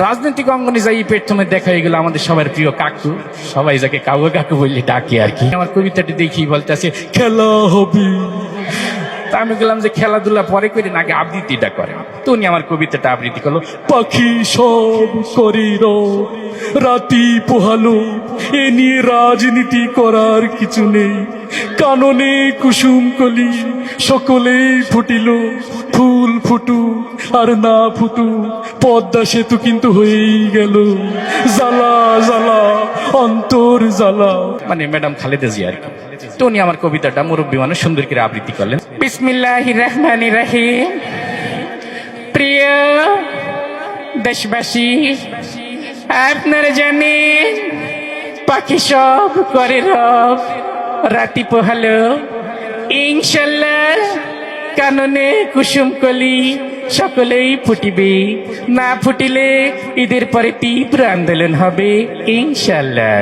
রাজনৈতিক অঙ্গনে যাই প্রথমে দেখা হয়ে গেল আমাদের সবার প্রিয় কাকু, সবাই যাকে কাকু কাকু বললে ডাকে আর কি। আমার কবিতাটি দেখি বলতেছে খেলা হবে, তা আমি বললাম যে খেলাধুলা পরে করে না, আগে আবৃত্তিটা করে। তো উনি আমার কবিতাটা আবৃত্তি করলো। পাখি সব করে রাতি পোহালো, এ নিয়ে রাজনীতি করার কিছু নেই, কাননে কুসুম কলি সকলেই ফুটিল, ফুল ফুটু আর না ফুটু পদ্মা সেতু কিন্তু হয়েই গেল, জ্বালা জ্বালা অন্তর জ্বালা। মানে ম্যাডাম খালেদা জিয়া আর কি। তো উনি আমার কবিতাটা মুরব্বী মানুষ সুন্দর করে আবৃত্তি করলেন। বিসমিল্লাহির রহমানির রহিম। প্রিয় দেশবাসী, আপনারা জানেন পাখি সব করে রব, রাতি পোহালো ইনশাল্লাহ, কাননে কুসুম কলি সকলেই ফুটিবে, না ফুটিলে ঈদের পরে তীব্র আন্দোলন হবে ইনশাল্লাহ।